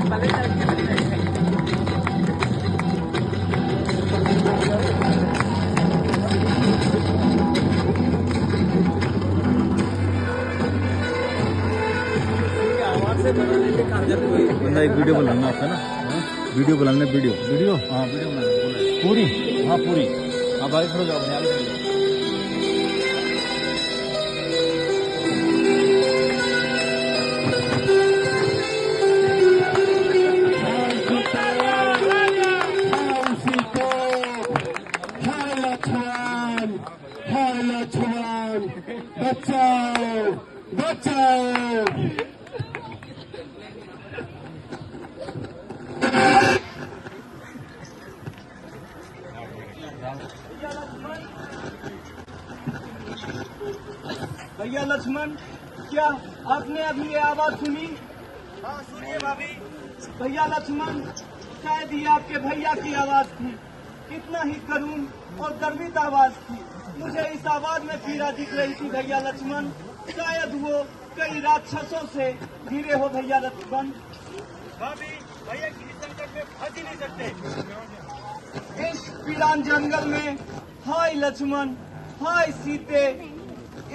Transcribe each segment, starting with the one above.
बंदा एक वीडियो बनाना आपका ना, वीडियो बनाने, वीडियो हाँ वीडियो बनाना पूरी, हाँ पूरी, हाँ भाई खड़ो जाओ, आगे चलो। बचाओ बचाओ। भैया लक्ष्मण, क्या आपने अभी ये आवाज सुनी? हाँ सुनिए भाभी। भैया लक्ष्मण, शायद ये आपके भैया की आवाज थी। कितना ही करुण और गर्वित आवाज थी। मुझे इस आवाज में पीड़ा दिख रही थी भैया लक्ष्मण। शायद वो कई राक्षसों से घिरे हो भैया लक्ष्मण। भाभी, भैया किसी संकट में फंस ही नहीं सकते। इस वीरान जंगल में, हाय लक्ष्मण, हाय सीते,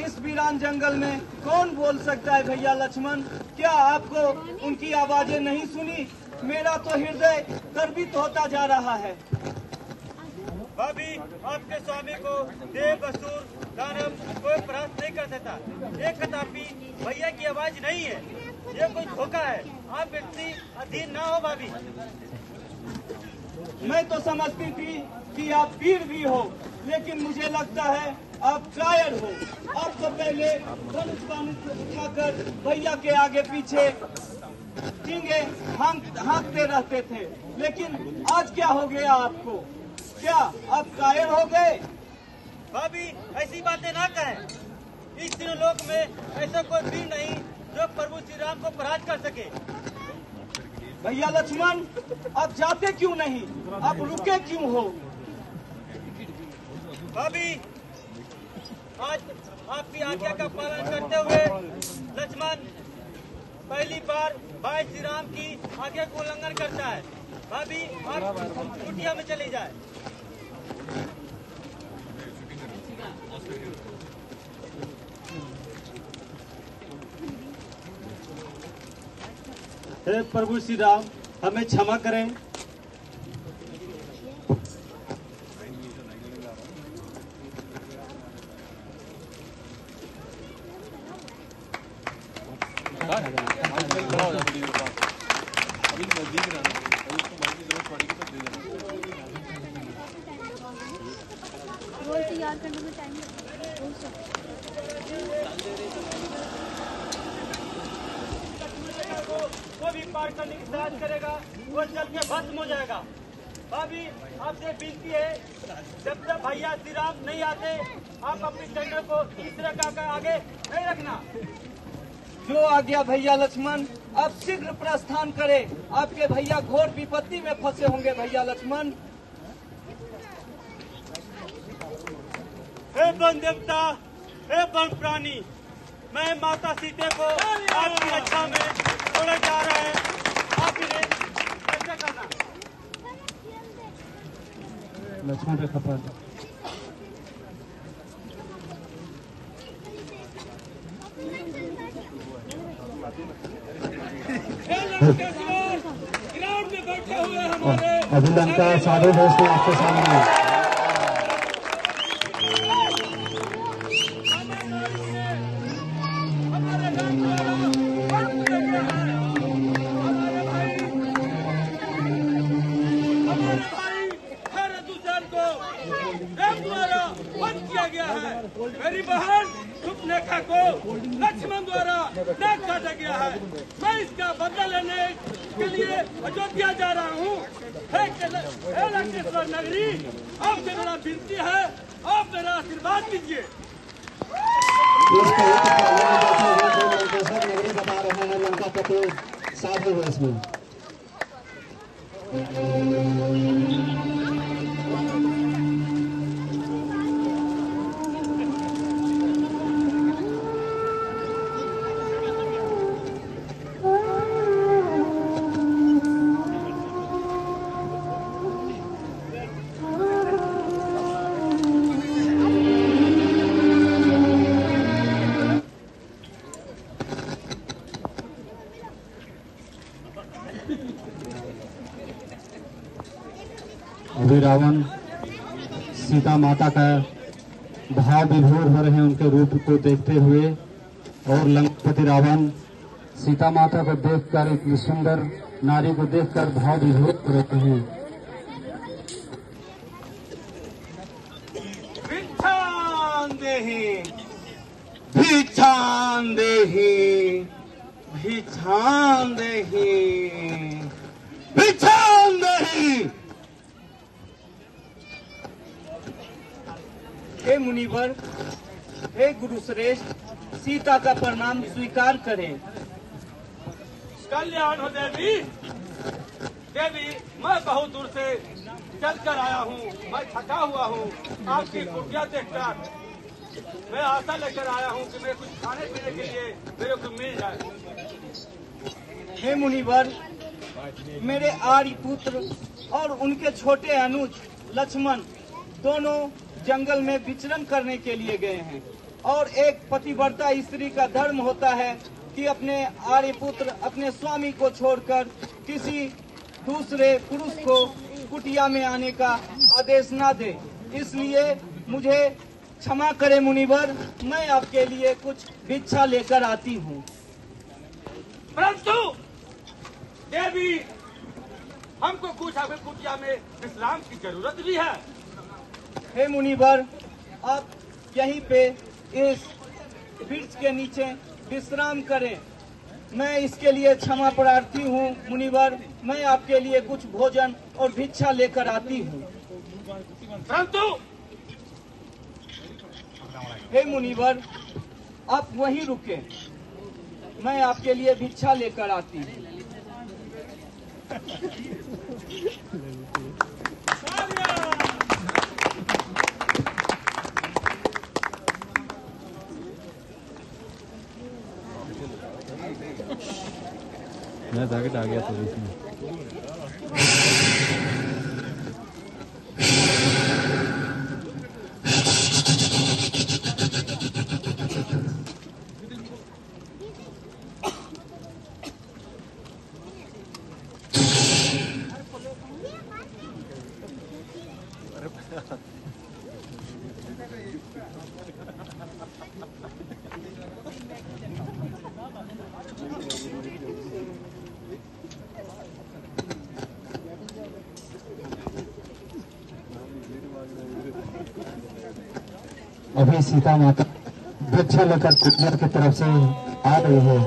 इस वीरान जंगल में कौन बोल सकता है भैया लक्ष्मण? क्या आपको उनकी आवाजें नहीं सुनी? मेरा तो हृदय गर्वित होता जा रहा है। भाभी, आपके स्वामी को देव, असुर, दानव कोई परास्त नहीं कर सकता। ये कदापि भैया की आवाज नहीं है, ये कोई धोखा है। आप व्यक्ति अधीन ना हो भाभी। मैं तो समझती थी कि आप वीर भी हो, लेकिन मुझे लगता है आप कायर हो। आप तो पहले धनुष बाण उठाकर भैया के आगे पीछे टींगे हाँकते रहते थे, लेकिन आज क्या हो गया आपको? क्या आप कायर हो गए? भाभी, ऐसी बातें ना कहें। इस तीनों लोक में ऐसा कोई वीर नहीं जो प्रभु श्री राम को परास्त कर सके। भैया लक्ष्मण, आप जाते क्यों नहीं? आप रुके क्यों हो? भाभी, आज आपकी आज्ञा का पालन करते हुए लक्ष्मण पहली बार भाई श्री राम की आज्ञा को उल्लंघन करता है। भाभी, आप कुटिया में चली जाए। हे प्रभु श्री राम, हमें क्षमा करें। तैयार करने में टाइम लगेगा। वो भी पार करने की साहस करेगा, वो जल में भस्म हो जाएगा। भाभी, आपसे विनती है, जब तक भैया श्री राम नहीं आते, आप अपनी टंडर को इस तरह का आगे नहीं रखना। जो आज्ञा भैया लक्ष्मण, अब शीघ्र प्रस्थान करें। आपके भैया घोर विपत्ति में फंसे होंगे भैया लक्ष्मण। हे वन देवता, हे वन प्राणी, मैं माता सीते को आपकी रक्षा में छोड़े जा रहा है। आप इन्हें कैसे करना? लक्ष्मण पे खपत। अभिलंका साधु दोस्तों आपके सामने मेरी बहन सुपनेखा को लक्ष्मण द्वारा नाक काटा गया है। मैं इसका बदला लेने के लिए अयोध्या जा रहा हूँ। हे लंकेश्वर नगरी, आपसे मेरा विनती है, आप मेरा आशीर्वाद दीजिए। नगरी बता रहे हैं, लंका का तो साधु है इसमें। अभी रावण सीता माता का भाव विभोर हो रहे हैं उनके रूप को देखते हुए, और लंकापति रावण सीता माता को देखकर, एक सुंदर नारी को देखकर भाव विभोर हो रहे हैं। भिक्षां देहि, भिक्षां देहि, भिक्षां देहि। हे मुनिवर, हे गुरु श्रेष्ठ, सीता का प्रणाम स्वीकार करें। कल्याण हो देवी। देवी, मैं बहुत दूर से चलकर आया हूँ, मैं थका हुआ हूँ। आपकी कुटिया देखकर मैं आशा लेकर आया हूँ कि मैं कुछ खाने पीने के लिए मेरे को मिल जाए। हे मुनिवर, मेरे आर्य पुत्र और उनके छोटे अनुज लक्ष्मण दोनों जंगल में विचरण करने के लिए गए हैं, और एक पतिव्रता स्त्री का धर्म होता है कि अपने आर्य पुत्र अपने स्वामी को छोड़कर किसी दूसरे पुरुष को कुटिया में आने का आदेश ना दे। इसलिए मुझे क्षमा करें मुनिवर, मैं आपके लिए कुछ भिक्षा लेकर आती हूँ। परंतु देवी, हमको कुछ अभी कुटिया में विश्राम की जरूरत भी है। हे मुनिवर, आप यहीं पे इस वृक्ष के नीचे विश्राम करें। मैं इसके लिए क्षमा प्रार्थी हूँ मुनिवर, मैं आपके लिए कुछ भोजन और भिक्षा लेकर आती हूँ। परंतु हे मुनिवर, आप वहीं रुके, मैं आपके लिए भिक्षा लेकर आती हूँ। मैं टारगेट आ गया था इसमें। अभी सीता माता भिक्षा लेकर कुटिया की तरफ से आ रही है।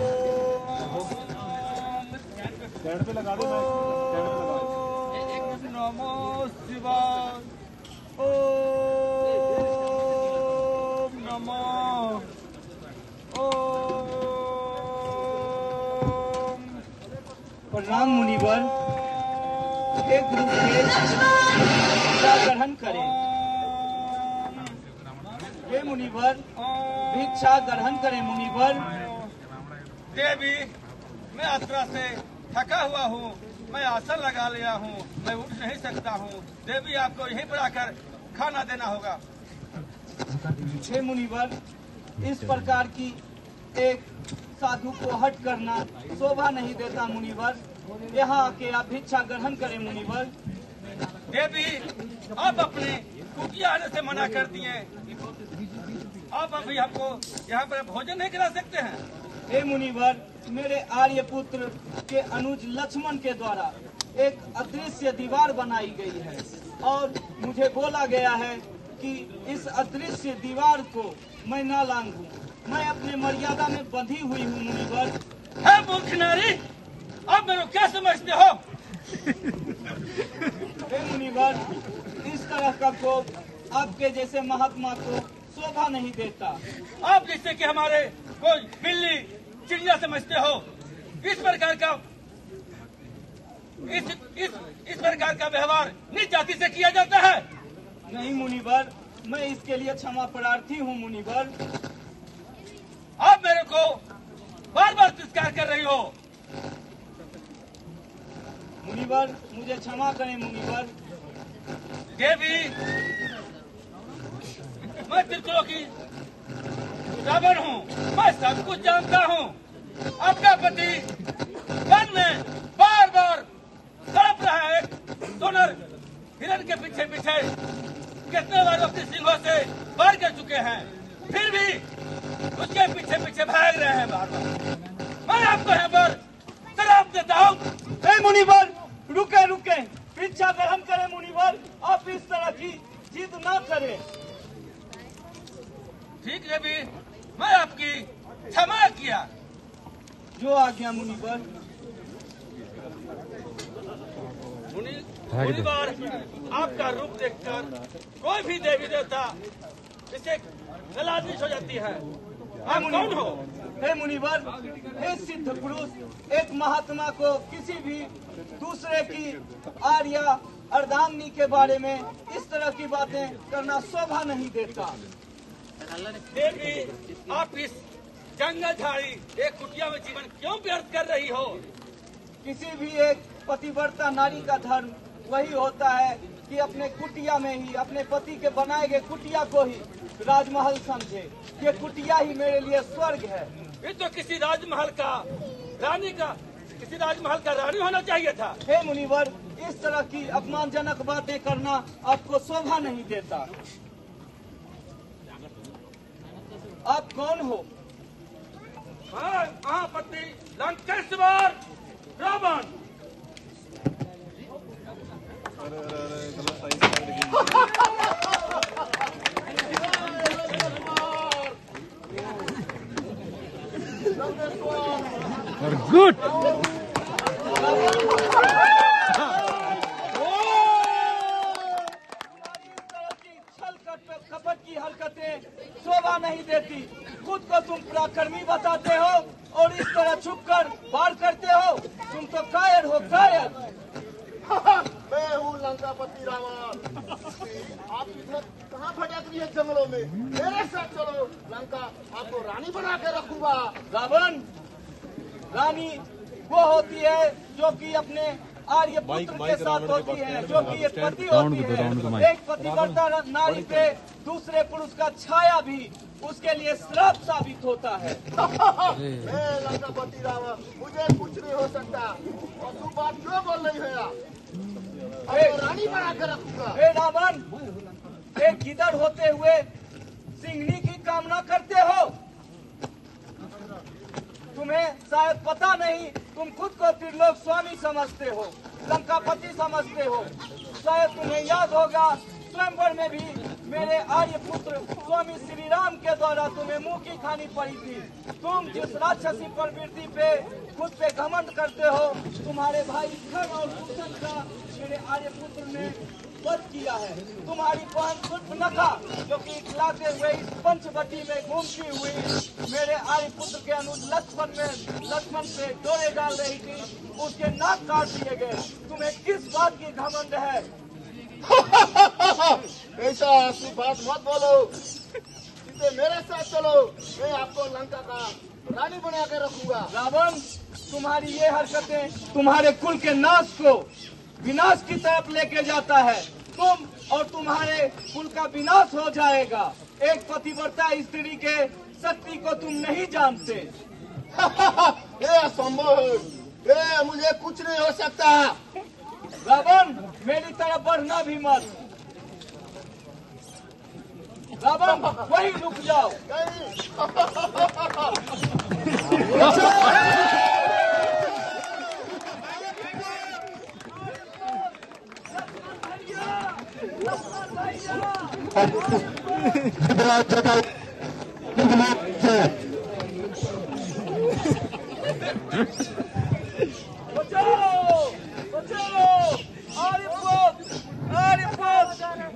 नमो शिवाय, ओम नमो, ओम। प्रणाम मुनिवर, एक रूप में भिक्षा ग्रहण करें। हे मुनिवर, भिक्षा ग्रहण करें मुनिवर। देवी, मैं यात्रा से थका हुआ हूँ, मैं आसन लगा लिया हूँ, मैं उठ नहीं सकता हूँ। देवी, आपको यहीं पर आकर खाना देना होगा। हे मुनिवर, इस प्रकार की एक साधु को हट करना शोभा नहीं देता मुनिवर। यहाँ आके आप भिक्षा ग्रहण करें मुनिवर। देवी, आप अपने कुटिया आने से मना कर दिए, आप अभी हमको यहाँ पर भोजन नहीं करा सकते हैं। हे मुनिवर, मेरे आर्य पुत्र के अनुज लक्ष्मण के द्वारा एक अदृश्य दीवार बनाई गई है, और मुझे बोला गया है कि इस अदृश्य दीवार को मैं ना लांघूं। मैं अपने मर्यादा में बंधी हुई हूँ मुनिवर। है मूर्ख नारी, आप मेरे को क्या समझते हो? हे मुनिवर, इस तरह का कोप आपके जैसे महात्मा को शोभा नहीं देता। आप जिससे कि हमारे कोई बिल्ली चिड़िया समझते हो, इस प्रकार का व्यवहार नीच जाति से किया जाता है। नहीं मुनिवर, मैं इसके लिए क्षमा प्रार्थी हूँ मुनिवर। आप मेरे को बार बार तिरस्कार कर रही हो। मुनिवर, मुझे क्षमा करें मुनिवर। देवी, मैं त्रिपुरा की रावण हूँ, मैं सब कुछ जानता हूँ। आपका पति वन में बार बार मुनिवर, रुके रुके, पीछा ग्रहण करें मुनिवर, आप इस तरह की जिद ना करें। ठीक है भी, मैं आपकी क्षमा किया। जो आ गया मुनिवर। मुनिवर, आपका रूप देखकर कोई भी देवी देवता इसे गलाजिश हो जाती है। आप कौन हो? हे मुनिवर, हे सिद्ध पुरुष, एक महात्मा को किसी भी दूसरे की आर्या अर्धांगिनी के बारे में इस तरह की बातें करना शोभा नहीं देता। देवी, आप इस जंगल झाड़ी एक कुटिया में जीवन क्यों व्यर्थ कर रही हो? किसी भी एक पतिव्रता नारी का धर्म वही होता है कि अपने कुटिया में ही, अपने पति के बनाए गए कुटिया को ही राजमहल समझे। ये कुटिया ही मेरे लिए स्वर्ग है। ये तो किसी राजमहल का रानी होना चाहिए था। हे मुनिवर, इस तरह की अपमानजनक बातें करना आपको शोभा नहीं देता। आप कौन हो? महापति लंकेश्वर रावण। गुड। कपट की हरकतें शोभा नहीं देती। खुद को तुम पराक्रमी बताते हो और इस तरह छुपकर वार करते हो। तुम तो कायर हो, कायर। मैं हूँ लंकापति रावण। आप इधर कहाँ भटक रही है जंगलों में? मेरे साथ चलो, लंका आपको रानी बना के रखूंगा। रावण, रानी वो होती है जो कि अपने आर्य पुत्र के साथ होती है, जो कि एक पति होती है। एक पतिव्रता नारी पे दूसरे पुरुष का छाया भी उसके लिए श्राप साबित होता है। मैं लंकापति रावण, मुझे कुछ नहीं हो सकता। और तुम बात क्यों बोल रही है? आपको रानी बना के रखूंगा। हे रावण, एक गिदड़ होते हुए सिंहनी की कामना करते हो। तुम्हें शायद पता नहीं, तुम खुद को त्रिलोक स्वामी समझते हो, लंकापति समझते हो। शायद तुम्हें याद होगा, स्वयंवर में भी मेरे आर्य पुत्र स्वामी श्री राम के द्वारा तुम्हें मुंह की खानी पड़ी थी। तुम जिस राक्षसी प्रवृत्ति पे खुद पे घमंड करते हो, तुम्हारे भाई खर और कुशन का मेरे आर्य पुत्र ने वध किया है। तुम्हारी बहन सुर्पनखा, जो कि इखलाते हुए इस पंचवटी में घूमती हुई मेरे आर्य पुत्र के अनुज लक्ष्मण पे डोरे डाल रही थी, उसके नाक काट दिए गए। तुम्हें किस बात की घमंड है? ऐसा ऐसी बात मत बोलो। सीधे मेरे साथ चलो, मैं आपको लंका का रानी बना के रखूंगा। रावण, तुम्हारी ये हरकतें तुम्हारे कुल के नाश को, विनाश की तरफ लेके जाता है। तुम और तुम्हारे कुल का विनाश हो जाएगा। एक पतिव्रता स्त्री के शक्ति को तुम नहीं जानते। ये असंभव है। ये मुझे कुछ नहीं हो सकता। रावण, मेरी तरफ बढ़ना भी मत। रावण, वहीं रुक जाओ।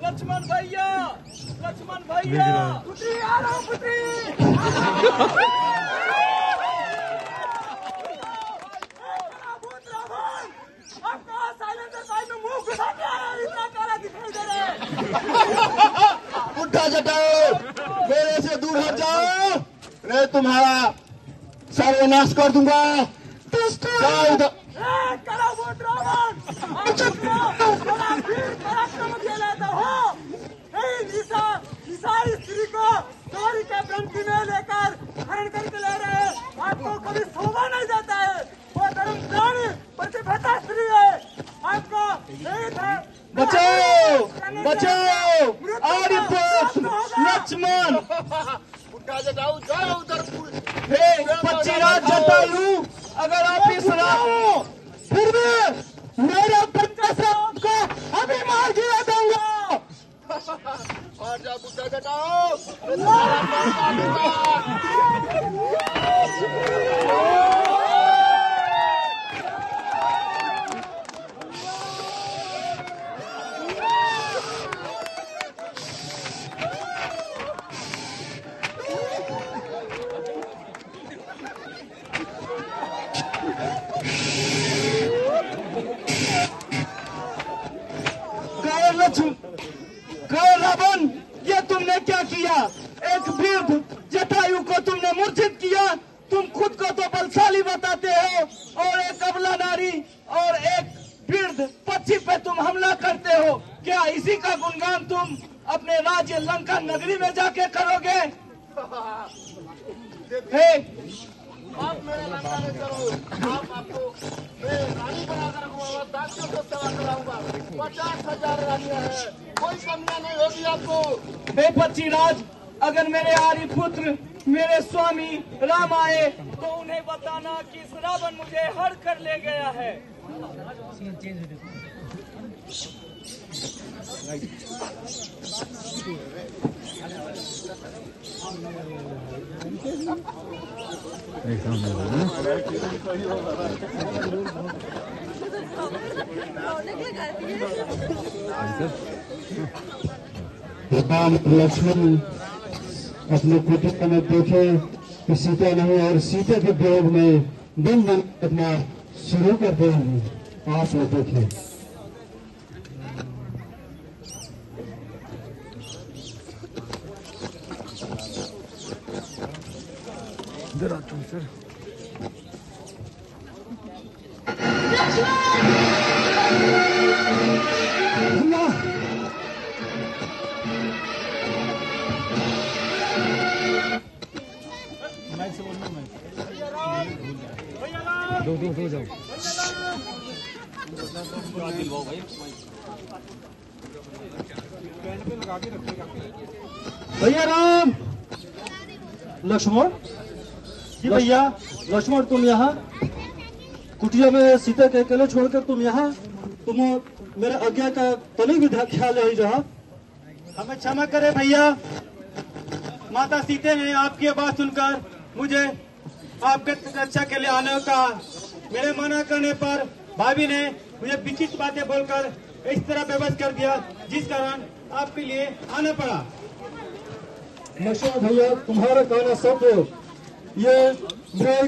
लक्ष्मण भैया, लक्ष्मण भैया, पुत्री आ रहा हूं, पुत्री। आपका साइलेंसर भाई में मुंह घुसा के आया, इतना काला दिखाई दे रहा है। उठा जटाओ, मेरे से दूर हट जाओ, मैं तुम्हारा सर्वनाश कर दूंगा। जाओ उधर। कला वोट रावण, पराक्रम कहलाता हो। ईसाई स्त्री को चोरी के ब्रंथी में लेकर हरण करके ले रहे हैं। आपको कभी शोभा नहीं देता है। वो धर्म प्राणी प्रतिभा स्त्री है। आपको नहीं था। बचाओ, बचाओ, आर्य पुत्र लक्ष्मण। उठा जटाओ, जाओ उधर। हे पक्षीराज जटायु, अगर आप इस राह फिर भी निर्मला नारी और एक वृद्ध पक्षी पे तुम हमला करते हो। क्या इसी का गुणगान तुम अपने राज्य लंका नगरी में जाके करोगे? हे, आप मेरे लंका में चलो, आपको मैं रानी बनाकर रखूंगा, दासियों को सेवा कराऊंगा। 50,000 रानियां हैं, कोई कमियां नहीं होगी आपको। हे पक्षीराज, अगर मेरे आर्य पुत्र मेरे स्वामी राम आए तो उन्हें बताना कि रावण मुझे हर कर ले गया है। राम लक्ष्मण अपने कुटुंब में देखे कि सीता नहीं, और सीता के वियोग में दिन दिन अपना शुरू करते हैं। आप लोग देखिए, इधर आता हूँ सर। दो जाओ। भैया राम, लक्ष्मण जी, भैया लक्ष्मण, तुम यहाँ कुटिया में सीता के अकेले छोड़कर तुम यहाँ, तुम मेरे आज्ञा का तनिक भी ख्याल नहीं रहा। हमें क्षमा करें भैया, माता सीता ने आपकी बात सुनकर मुझे आपके रक्षा के लिए आने का, मेरे मना करने पर भाभी ने मुझे विचित्र बातें बोलकर इस तरह बेबस कर दिया, जिस कारण आपके लिए आना पड़ा। लक्ष्मण भैया, तुम्हारा कहना सब ये मैं